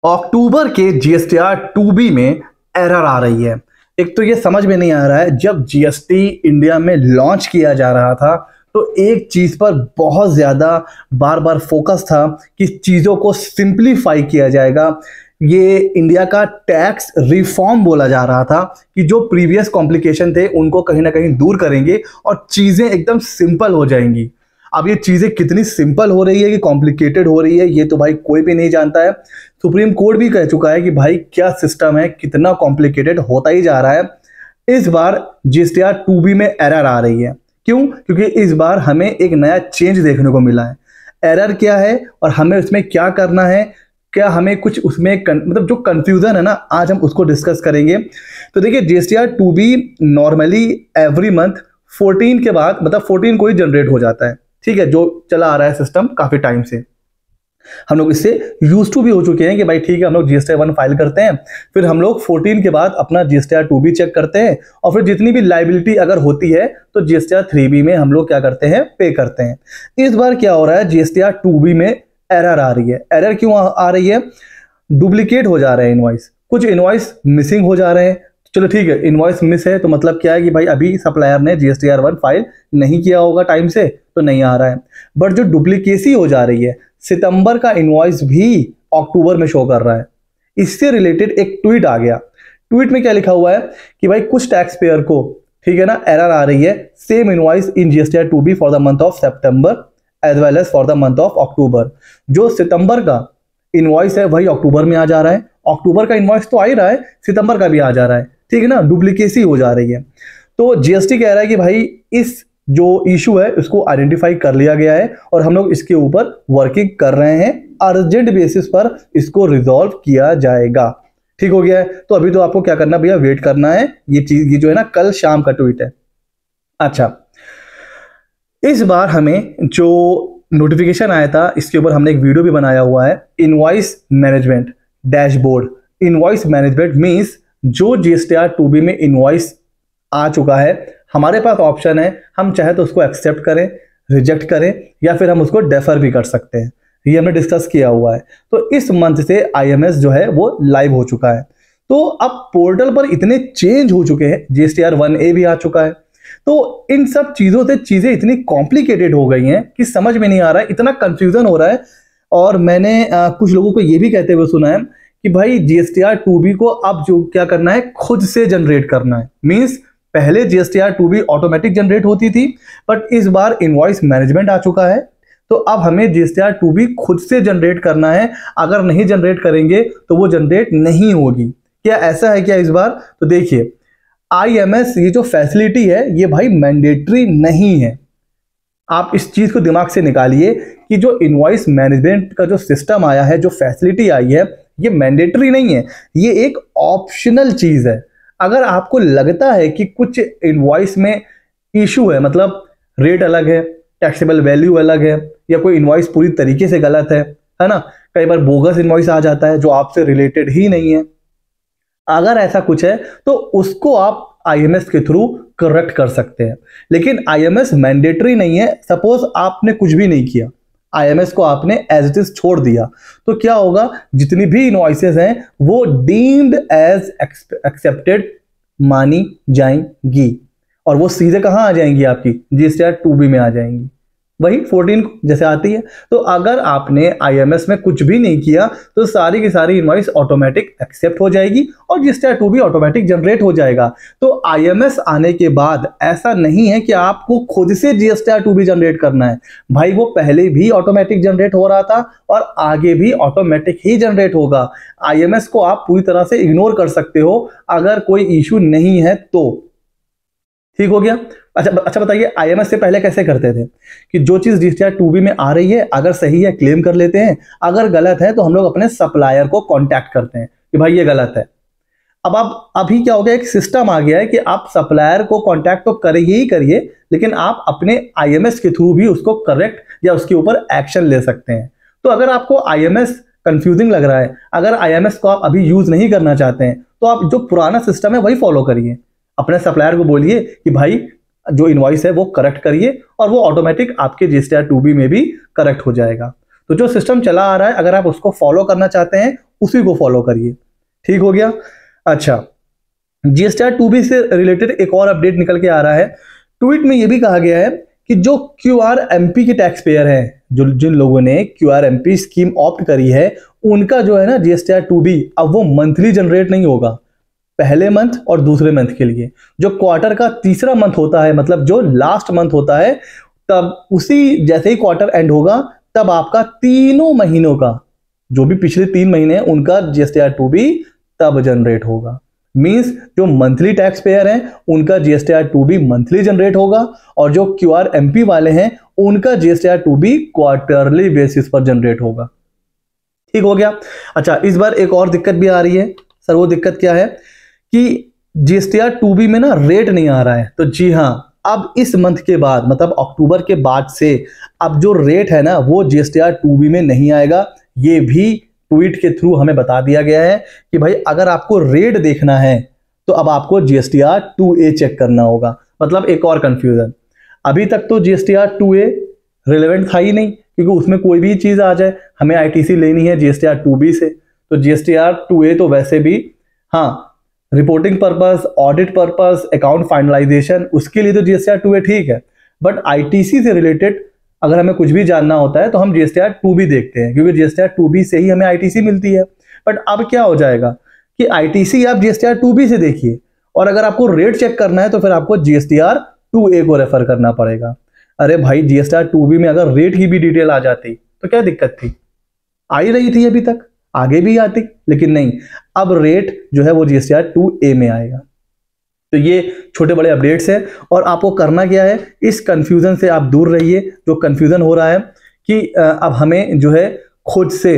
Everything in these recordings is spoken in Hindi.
अक्टूबर के जीएसटीआर 2B में एरर आ रही है। एक तो ये समझ में नहीं आ रहा है, जब जीएसटी इंडिया में लॉन्च किया जा रहा था तो एक चीज पर बहुत ज्यादा बार बार फोकस था कि चीजों को सिंप्लीफाई किया जाएगा। ये इंडिया का टैक्स रिफॉर्म बोला जा रहा था कि जो प्रीवियस कॉम्प्लिकेशन थे उनको कहीं ना कहीं दूर करेंगे और चीजें एकदम सिंपल हो जाएंगी। अब ये चीजें कितनी सिंपल हो रही है कि कॉम्प्लिकेटेड हो रही है, ये तो भाई कोई भी नहीं जानता है। सुप्रीम कोर्ट भी कह चुका है कि भाई क्या सिस्टम है, कितना कॉम्प्लिकेटेड होता ही जा रहा है। इस बार जीएसटीआर 2B में एरर आ रही है। क्यों? क्योंकि इस बार हमें एक नया चेंज देखने को मिला है। एरर क्या है और हमें उसमें क्या करना है, क्या हमें कुछ उसमें मतलब जो कंफ्यूजन है ना, आज हम उसको डिस्कस करेंगे। तो देखिए, GSTR 2B normally every month 14 के बाद, मतलब 14 को ही जनरेट हो जाता है। ठीक है, जो चला आ रहा है सिस्टम काफी टाइम से, हम लोग इससे यूज टू भी हो चुके हैं कि भाई ठीक है, हम लोग जीएसटीआर 1 फाइल करते हैं, फिर हम लोग 14 के बाद अपना जीएसटीआर 2B चेक करते हैं और फिर जितनी भी लाइबिलिटी अगर होती है तो जीएसटीआर 3B में हम लोग क्या करते हैं, पे करते हैं। इस बार क्या हो रहा है, जीएसटीआर 2B में एरर आ रही है। एरर क्यों आ रही है? डुप्लीकेट हो जा रहे हैं इनवॉइस, कुछ इनवॉइस मिसिंग हो जा रहे हैं। चलो ठीक है, इनवॉइस मिस है तो मतलब क्या है कि भाई अभी सप्लायर ने जीएसटीआर 1 फाइल नहीं किया होगा टाइम से, तो नहीं आ रहा है। बट जो डुप्लीकेसी हो जा रही है, सितंबर का इनवॉइस भी अक्टूबर में शो कर रहा है। इससे रिलेटेड एक ट्वीट आ गया। ट्वीट में क्या लिखा हुआ है कि भाई कुछ टैक्स पेयर को, ठीक है ना, एरर आ रही है, same invoice in GSTR 2B for the month of September as well as for the month of October. जो सितंबर का इनवॉइस है वही अक्टूबर में आ जा रहा है, अक्टूबर का इनवॉइस तो आ ही रहा है, सितंबर का भी आ जा रहा है। ठीक है ना, डुप्लीकेसी हो जा रही है। तो जीएसटी कह रहा है कि भाई इस जो इशू है उसको आइडेंटिफाई कर लिया गया है और हम लोग इसके ऊपर वर्किंग कर रहे हैं, अर्जेंट बेसिस पर इसको रिजॉल्व किया जाएगा। ठीक हो गया है। तो अभी तो आपको क्या करना भैया, वेट करना है। ये चीज ये जो है ना, कल शाम का ट्वीट है। अच्छा, इस बार हमें जो नोटिफिकेशन आया था इसके ऊपर हमने एक वीडियो भी बनाया हुआ है। Invoice management dashboard. Invoice management means जो जीएसटीआर 2B में इनवॉइस आ चुका है, हमारे पास ऑप्शन है, हम चाहे तो उसको एक्सेप्ट करें, रिजेक्ट करें, या फिर हम उसको डेफर भी कर सकते हैं। ये हमने डिस्कस किया हुआ है। तो इस मंथ से आईएमएस जो है वो लाइव हो चुका है। तो अब पोर्टल पर इतने चेंज हो चुके हैं, जीएसटीआर 1A भी आ चुका है। तो इन सब चीजों से चीजें इतनी कॉम्प्लिकेटेड हो गई हैं कि समझ में नहीं आ रहा है, इतना कंफ्यूजन हो रहा है। और मैंने कुछ लोगों को ये भी कहते हुए सुना है कि भाई जीएसटीआर 2B को अब जो क्या करना है, खुद से जनरेट करना है। मींस पहले जीएसटीआर 2B ऑटोमेटिक जनरेट होती थी, बट इस बार इनवॉइस मैनेजमेंट आ चुका है, तो अब हमें जीएसटीआर 2B खुद से जनरेट करना है। अगर नहीं जनरेट करेंगे तो वो जनरेट नहीं होगी। क्या ऐसा है क्या इस बार? तो देखिए, आईएमएस ये जो फैसिलिटी है ये भाई मैंडेटरी नहीं है। आप इस चीज को दिमाग से निकालिए कि जो इनवॉइस मैनेजमेंट का जो सिस्टम आया है, जो फैसिलिटी आई है, ये मैंडेटरी नहीं है, ये एक ऑप्शनल चीज है। अगर आपको लगता है कि कुछ इनवॉइस में इशू है, मतलब रेट अलग है, टैक्सेबल वैल्यू अलग है, या कोई इनवॉइस पूरी तरीके से गलत है ना, कई बार बोगस इनवॉइस आ जाता है जो आपसे रिलेटेड ही नहीं है, अगर ऐसा कुछ है तो उसको आप आईएमएस के थ्रू करेक्ट कर सकते हैं। लेकिन आईएमएस मैंडेटरी नहीं है। सपोज आपने कुछ भी नहीं किया, आईएमएस को आपने एज इट इज छोड़ दिया, तो क्या होगा, जितनी भी इनवॉइसेस हैं वो डीम्ड एज एक्सेप्टेड मानी जाएंगी और वो सीधे कहां आ जाएंगी, आपकी जीएसटीआर 2B में आ जाएंगी, वही 14 जैसे आती है। तो अगर आपने आईएमएस में कुछ भी नहीं किया तो सारी की सारी इनवॉइस ऑटोमेटिक एक्सेप्ट हो जाएगी और जीएसटीआर 2B ऑटोमेटिक जनरेट हो जाएगा। तो आईएमएस आने के बाद ऐसा नहीं है कि आपको खुद से जीएसटीआर 2B जनरेट करना है। भाई वो पहले भी ऑटोमेटिक जनरेट हो रहा था और आगे भी ऑटोमेटिक ही जनरेट होगा। आईएमएस को आप पूरी तरह से इग्नोर कर सकते हो अगर कोई इश्यू नहीं है तो। ठीक हो गया। अच्छा बताइए, आईएमएस से पहले कैसे करते थे कि जो चीज जीएसटीआर 2B में आ रही है, अगर सही है क्लेम कर लेते हैं, अगर गलत है तो हम लोग अपने सप्लायर को कांटेक्ट करते हैं कि भाई ये गलत है। अब आप अभी क्या हो गया, एक सिस्टम आ गया है कि आप सप्लायर को कांटेक्ट तो करिए ही करिए, लेकिन आप अपने आईएमएस के थ्रू भी उसको करेक्ट या उसके ऊपर एक्शन ले सकते हैं। तो अगर आपको आईएमएस कंफ्यूजिंग लग रहा है, अगर आईएमएस को आप अभी यूज नहीं करना चाहते हैं, तो आप जो पुराना सिस्टम है वही फॉलो करिए। अपने सप्लायर को बोलिए कि भाई जो इनवॉइस है वो करेक्ट करिए और वो ऑटोमेटिक आपके जीएसटीआर 2B में भी करेक्ट हो जाएगा। तो जो सिस्टम चला आ रहा है अगर आप उसको फॉलो करना चाहते हैं उसी को फॉलो करिए। ठीक हो गया। अच्छा, जीएसटीआर 2B से रिलेटेड एक और अपडेट निकल के आ रहा है। ट्वीट में यह भी कहा गया है कि जो QRMP के टैक्स पेयर हैं, जो जिन लोगों ने QRMP स्कीम ऑप्ट करी है, उनका जो है ना जीएसटीआर 2B अब वो मंथली जनरेट नहीं होगा, पहले मंथ और दूसरे मंथ के लिए। जो क्वार्टर का तीसरा मंथ होता है, मतलब जो लास्ट मंथ होता है, तब उसी जैसे ही क्वार्टर एंड होगा तब आपका तीनों महीनों का जो भी पिछले 3 महीने हैं उनका जीएसटीआर 2B तब जनरेट होगा। मींस जो मंथली टैक्स पेयर हैं उनका जीएसटीआर 2B मंथली जनरेट होगा और जो QRMP वाले हैं उनका जीएसटीआर 2B क्वार्टरली बेसिस पर जनरेट होगा। ठीक हो गया। अच्छा, इस बार एक और दिक्कत भी आ रही है। सर वो दिक्कत क्या है कि जीएसटीआर 2B में ना रेट नहीं आ रहा है। तो जी हाँ, अब इस मंथ के बाद मतलब अक्टूबर के बाद से अब जो रेट है ना वो जीएसटीआर 2B में नहीं आएगा। ये भी ट्वीट के थ्रू हमें बता दिया गया है कि भाई अगर आपको रेट देखना है तो अब आपको जीएसटीआर 2A चेक करना होगा। मतलब एक और कंफ्यूजन, अभी तक तो जीएसटीआर 2A रिलेवेंट था ही नहीं, क्योंकि उसमें कोई भी चीज आ जाए, हमें आईटीसी लेनी है जीएसटीआर 2B से, तो जीएसटीआर 2A तो वैसे भी हाँ reporting purpose, audit purpose, account finalisation, उसके लिए तो जीएसटीआर 2A ठीक है। बट आईटीसी से रिलेटेड अगर हमें कुछ भी जानना होता है तो हम जीएसटीआर 2B देखते हैं, क्योंकि जीएसटीआर 2B से ही हमें आईटीसी मिलती है। बट अब क्या हो जाएगा कि आईटीसी आप जीएसटीआर 2B से देखिए, और अगर आपको रेट चेक करना है तो फिर आपको जीएसटीआर 2A को रेफर करना पड़ेगा। अरे भाई, जीएसटीआर 2B में अगर रेट की भी डिटेल आ जाती तो क्या दिक्कत थी? आ ही रही थी अभी तक, आगे भी आती, लेकिन नहीं, अब रेट जो है वो जीएसटीआर 2A में आएगा। तो ये छोटे बड़े अपडेट्स हैं, और आपको करना क्या है, इस कंफ्यूजन से आप दूर रहिए। जो कंफ्यूजन हो रहा है कि अब हमें जो है खुद से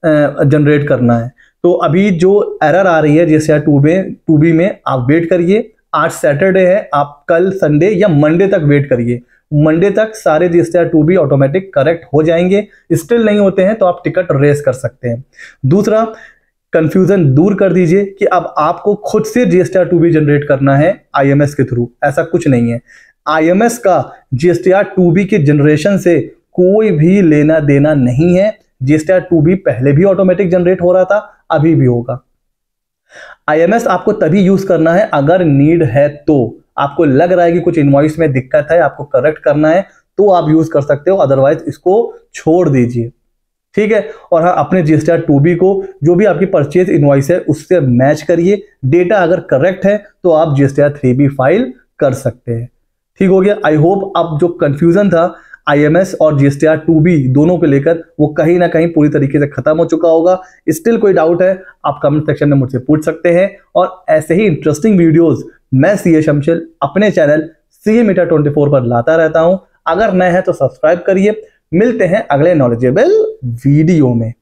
जनरेट करना है, तो अभी जो एरर आ रही है जीएसटीआर 2B में, आप वेट करिए। आज सैटरडे है, आप कल संडे या मंडे तक वेट करिए। मंडे तक सारे जीएसटीआर 2B ऑटोमेटिक करेक्ट हो जाएंगे। स्टिल नहीं होते हैं तो आप टिकट रेस कर सकते हैं। दूसरा, कंफ्यूजन दूर कर दीजिए कि अब आपको खुद से जीएसटीआर 2B जनरेट करना है आईएमएस के थ्रू, ऐसा कुछ नहीं है। आईएमएस का जीएसटीआर 2B के जनरेशन से कोई भी लेना देना नहीं है। जीएसटीआर 2B पहले भी ऑटोमेटिक जनरेट हो रहा था, अभी भी होगा। आईएमएस आपको तभी यूज करना है अगर नीड है, तो आपको लग रहा है कि कुछ इनवॉइस में दिक्कत है, आपको करेक्ट करना है, तो आप यूज कर सकते हो, अदरवाइज इसको छोड़ दीजिए। ठीक है। और हाँ, अपने जीएसटीआर 2B को जो भी आपकी परचेज इनवॉइस है उससे मैच करिए। डेटा अगर करेक्ट है तो आप जीएसटीआर 3B फाइल कर सकते हैं। ठीक हो गया। आई होप अब जो कंफ्यूजन था आईएमएस और जीएसटीआर 2B दोनों को लेकर, वो कहीं ना कहीं पूरी तरीके से खत्म हो चुका होगा। स्टिल कोई डाउट है आप कमेंट सेक्शन में मुझसे पूछ सकते हैं, और ऐसे ही इंटरेस्टिंग वीडियोस मैं सीए शमशेल अपने चैनल सीए मीटर 24 पर लाता रहता हूं। अगर नए हैं तो सब्सक्राइब करिए। मिलते हैं अगले नॉलेजेबल वीडियो में।